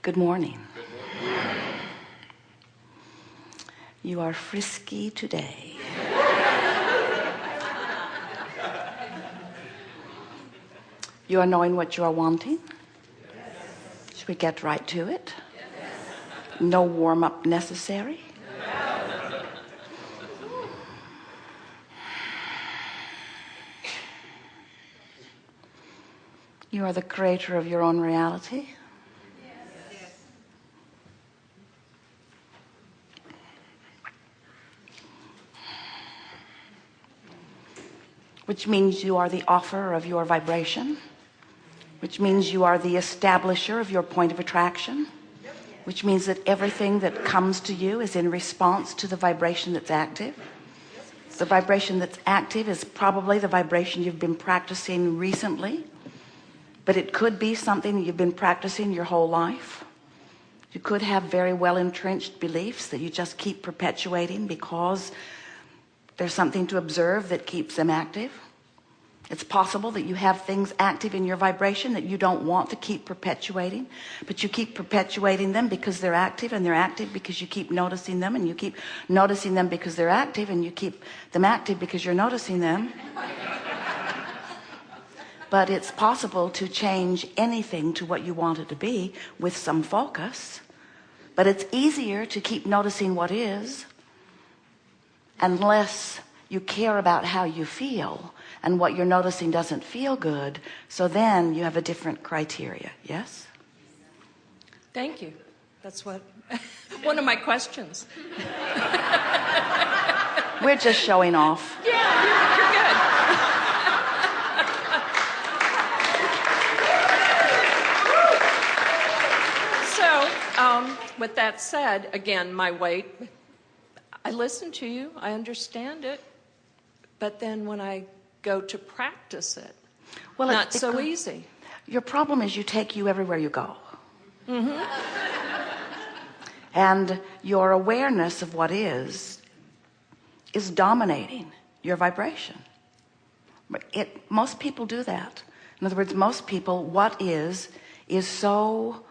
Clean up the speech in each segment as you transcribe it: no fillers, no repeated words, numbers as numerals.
Good morning. You are frisky today. You are knowing what you are wanting. Should we get right to it? No warm-up necessary. You are the creator of your own reality. Which means you are the offerer of your vibration, which means you are the establisher of your point of attraction, which means that everything that comes to you is in response to the vibration that's active. The vibration that's active is probably the vibration you've been practicing recently, but it could be something that you've been practicing your whole life. You could have very well entrenched beliefs that you just keep perpetuating because there's something to observe that keeps them active. It's possible that you have things active in your vibration that you don't want to keep perpetuating, but you keep perpetuating them because they're active, and they're active because you keep noticing them, and you keep noticing them because they're active, and you keep them active because you're noticing them. But it's possible to change anything to what you want it to be with some focus. But it's easier to keep noticing what is unless you care about how you feel, and what you're noticing doesn't feel good. So then you have a different criteria. Yes? Thank you. That's what one of my questions. We're just showing off. Yeah, you're good. So, with that said, again, my weight, I listen to you, I understand it, but then when I go to practice it, well, not so easy. Your problem is you take you everywhere you go. Mm-hmm. And your awareness of what is dominating your vibration. Most people do that. In other words, most people, what is so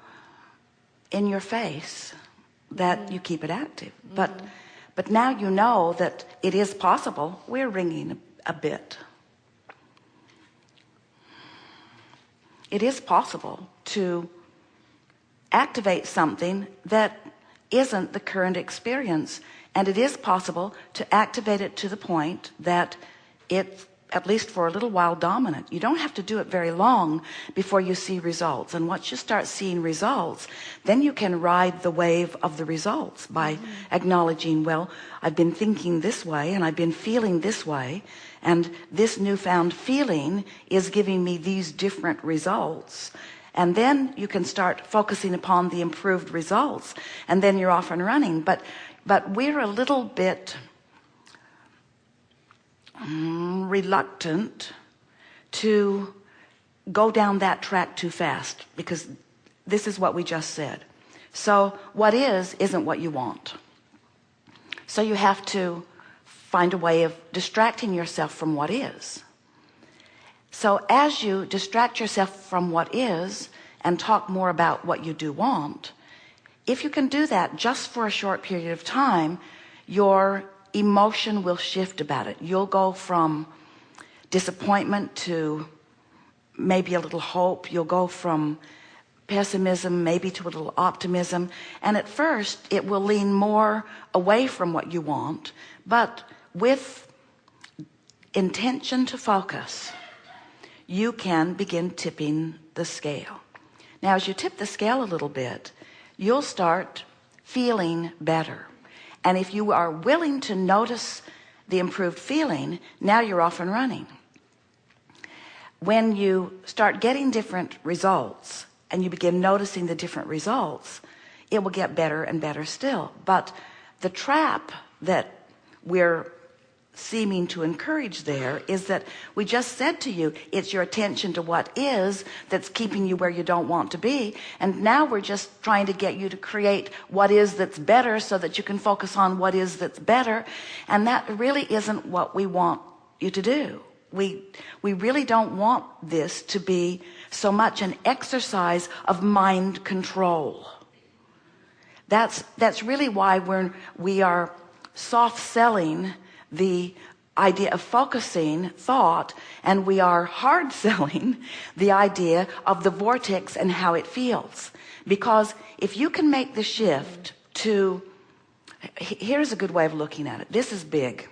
in your face that you keep it active. But now you know that it is possible. We're ringing a bit. It is possible to activate something that isn't the current experience, and it is possible to activate it to the point that it's, at least for a little while, dominant. You don't have to do it very long before you see results, and once you start seeing results, then you can ride the wave of the results by acknowledging, well, I've been thinking this way and I've been feeling this way, and this newfound feeling is giving me these different results. And then you can start focusing upon the improved results, and then you're off and running. But we're a little bit reluctant to go down that track too fast, because this is what we just said. So what isn't what you want. So you have to find a way of distracting yourself from what is. So as you distract yourself from what is and talk more about what you do want, if you can do that just for a short period of time, your emotion will shift about it. You'll go from disappointment to maybe a little hope. You'll go from pessimism maybe to a little optimism, and at first it will lean more away from what you want, but with intention to focus, you can begin tipping the scale. Now, as you tip the scale a little bit, you'll start feeling better. And if you are willing to notice the improved feeling, now you're off and running. When you start getting different results and you begin noticing the different results, it will get better and better still. But the trap that we're seeming to encourage there is that we just said to you, it's your attention to what is that's keeping you where you don't want to be, and now we're just trying to get you to create what is that's better so that you can focus on what is that's better, and that really isn't what we want you to do. We really don't want this to be so much an exercise of mind control. That's really why we are soft selling the idea of focusing thought, and we are hard selling the idea of the vortex and how it feels. Because if you can make the shift to, here's a good way of looking at it. This is big.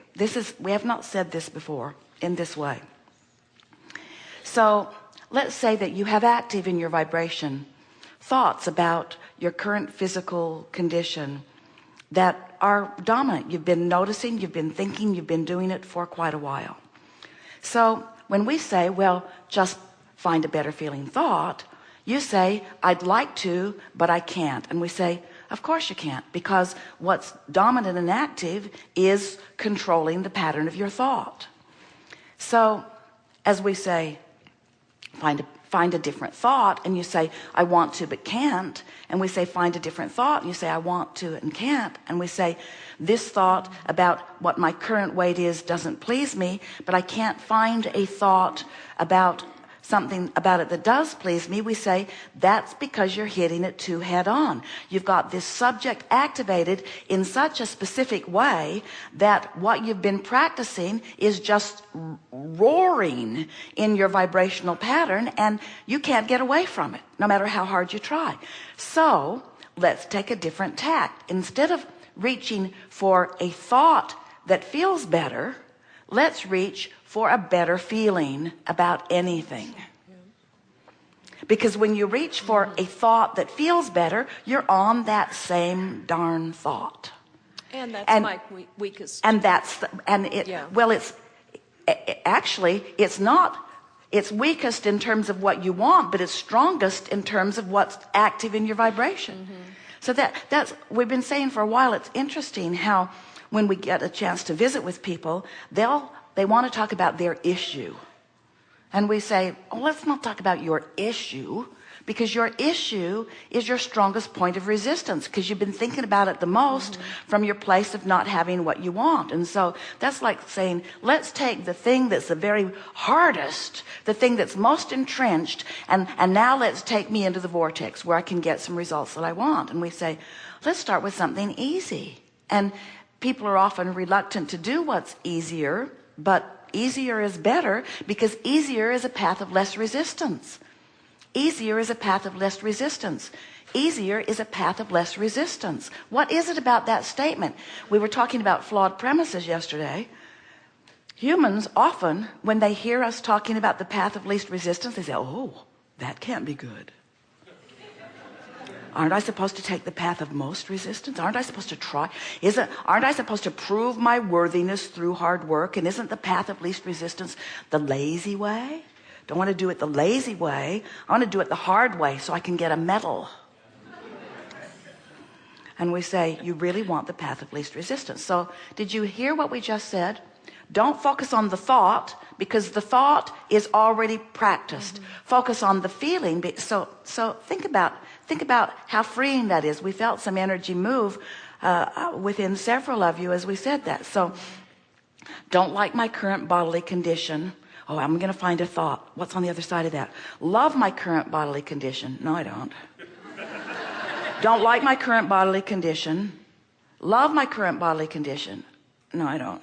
We have not said this before in this way. So let's say that you have active in your vibration thoughts about your current physical condition that are dominant. You've been noticing, you've been thinking, you've been doing it for quite a while. So when we say, well, just find a better feeling thought, you say, I'd like to, but I can't. And we say, of course you can't, because what's dominant and active is controlling the pattern of your thought. So as we say, find a different thought, and you say, I want to but can't, and we say, find a different thought, and you say, I want to and can't, and we say, this thought about what my current weight is doesn't please me, but I can't find a thought about something about it that does please me. We say, that's because you're hitting it too head on. You've got this subject activated in such a specific way that what you've been practicing is just roaring in your vibrational pattern, and you can't get away from it no matter how hard you try. So let's take a different tact. Instead of reaching for a thought that feels better, let's reach for a better feeling about anything. Because when you reach for a thought that feels better, you're on that same darn thought. And that's my weakest. And well, it's actually, it's weakest in terms of what you want, but it's strongest in terms of what's active in your vibration. So that's, we've been saying for a while, it's interesting how when we get a chance to visit with people, they want to talk about their issue. And we say, oh, let's not talk about your issue, because your issue is your strongest point of resistance, because you've been thinking about it the most from your place of not having what you want. And so that's like saying, let's take the thing that's the very hardest, the thing that's most entrenched, and now let's take me into the vortex where I can get some results that I want. And we say, let's start with something easy. And people are often reluctant to do what's easier, but easier is better, because easier is a path of less resistance. Easier is a path of less resistance. Easier is a path of less resistance. What is it about that statement? We were talking about flawed premises yesterday. Humans often, when they hear us talking about the path of least resistance, they say, oh, that can't be good. Aren't I supposed to take the path of most resistance? Aren't I supposed to try? Aren't I supposed to prove my worthiness through hard work? And isn't the path of least resistance the lazy way? Don't want to do it the lazy way. I want to do it the hard way so I can get a medal. And we say, you really want the path of least resistance. So did you hear what we just said? Don't focus on the thought, because the thought is already practiced. Focus on the feeling. So think about how freeing that is. We felt some energy move within several of you as we said that. So don't like my current bodily condition. Oh, I'm going to find a thought. What's on the other side of that? Love my current bodily condition. No, I don't. Don't like my current bodily condition. Love my current bodily condition. No, I don't.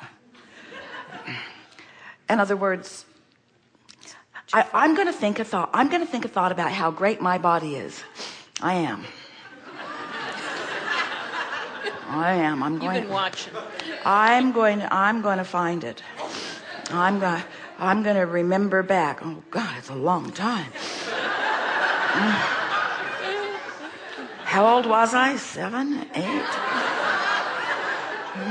In other words, I'm going to think a thought. I'm going to think a thought about how great my body is. I am. I'm going. You've been watching. I'm going to find it. I'm going to remember back. Oh God, it's a long time. How old was I? 7, 8?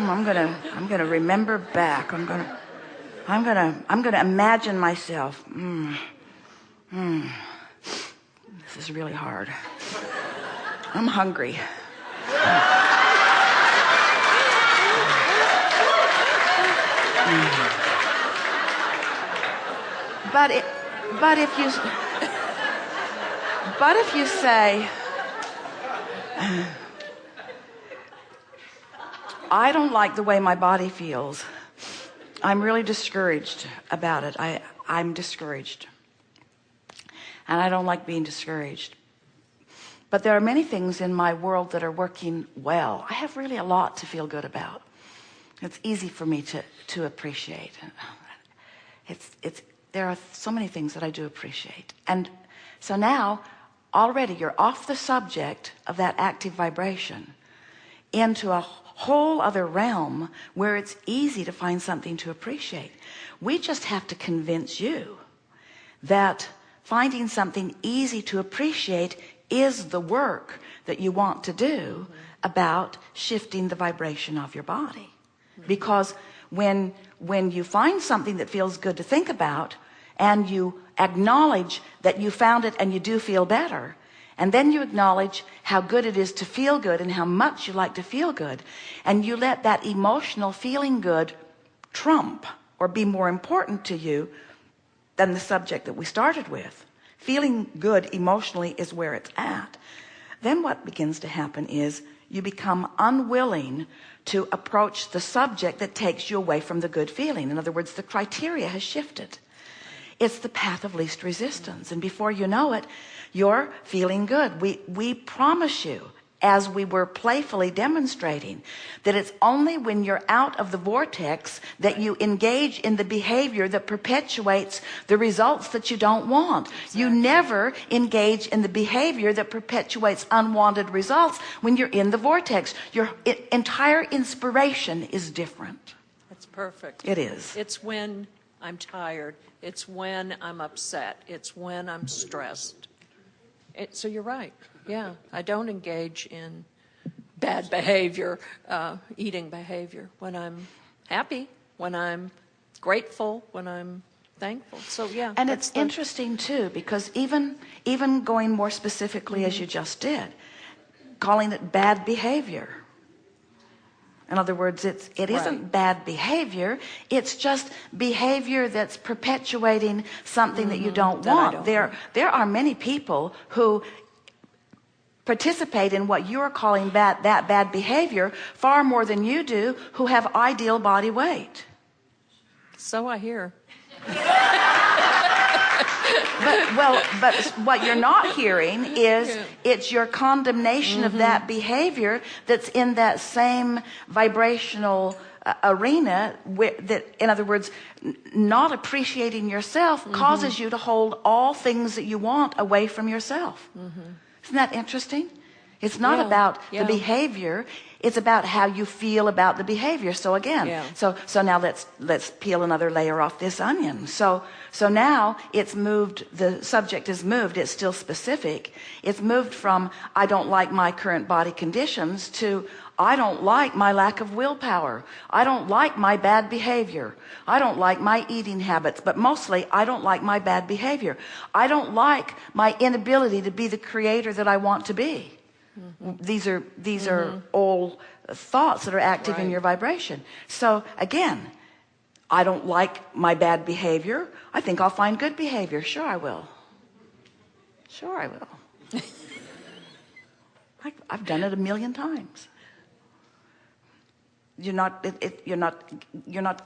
I'm going to remember back. I'm going to imagine myself. This is really hard. I'm hungry. But if you say, I don't like the way my body feels. I'm really discouraged about it. I'm discouraged. And I don't like being discouraged. But there are many things in my world that are working well. I have really a lot to feel good about. It's easy for me to appreciate. There are so many things that I do appreciate. And so now, already you're off the subject of that active vibration into a whole other realm where it's easy to find something to appreciate. We just have to convince you that finding something easy to appreciate is the work that you want to do about shifting the vibration of your body. Because when you find something that feels good to think about, and you acknowledge that you found it and you do feel better, and then you acknowledge how good it is to feel good and how much you like to feel good, and you let that emotional feeling good trump or be more important to you than the subject that we started with. Feeling good emotionally is where it's at. Then what begins to happen is you become unwilling to approach the subject that takes you away from the good feeling. In other words, the criteria has shifted. It's the path of least resistance. And before you know it, you're feeling good. We promise you, as we were playfully demonstrating, that it's only when you're out of the vortex that you engage in the behavior that perpetuates the results that you don't want. Exactly. You never engage in the behavior that perpetuates unwanted results when you're in the vortex. Your entire inspiration is different. That's perfect. It is. It's when I'm tired. It's when I'm upset. It's when I'm stressed. So you're right. Yeah, I don't engage in bad behavior, eating behavior, when I'm happy, when I'm grateful, when I'm thankful. So yeah. And it's interesting too, because even going more specifically as you just did, calling it bad behavior. In other words, it isn't bad behavior. It's just behavior that's perpetuating something that you don't want. There are many people who participate in what you're calling that bad behavior far more than you do, who have ideal body weight. So I hear. But what you're not hearing is it's your condemnation of that behavior that's in that same vibrational arena that, in other words, not appreciating yourself causes you to hold all things that you want away from yourself. Isn't that interesting? It's not about the behavior. It's about how you feel about the behavior. So again, so now let's peel another layer off this onion. So now it's moved, the subject is moved, it's still specific. It's moved from I don't like my current body conditions to I don't like my lack of willpower. I don't like my bad behavior. I don't like my eating habits, but mostly I don't like my bad behavior. I don't like my inability to be the creator that I want to be. These are all thoughts that are active in your vibration. So again, I don't like my bad behavior. I think I'll find good behavior. Sure I will. Sure I will. I've done it a million times. You're not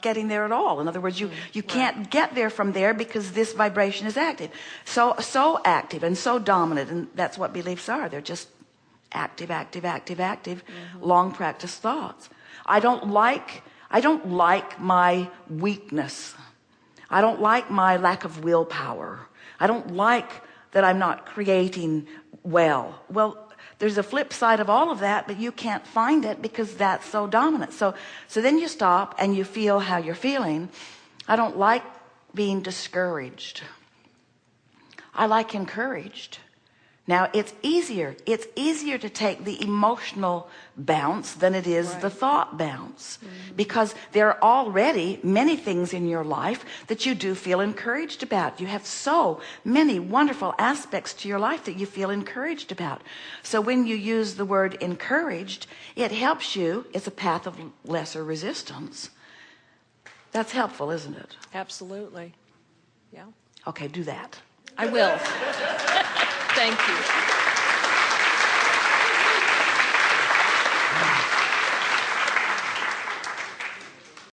getting there at all. In other words, you can't get there from there because this vibration is active. So active and so dominant, and that's what beliefs are. They're just active, long practice thoughts. I don't like my weakness. I don't like my lack of willpower. I don't like that I'm not creating well. Well, there's a flip side of all of that, but you can't find it because that's so dominant. So then you stop and you feel how you're feeling. I don't like being discouraged. I like encouraged. Now it's easier to take the emotional bounce than it is the thought bounce, because there are already many things in your life that you do feel encouraged about. You have so many wonderful aspects to your life that you feel encouraged about. So when you use the word encouraged, it helps you. It's a path of lesser resistance. That's helpful, isn't it? Absolutely. Yeah. Okay, do that. I will. Thank you.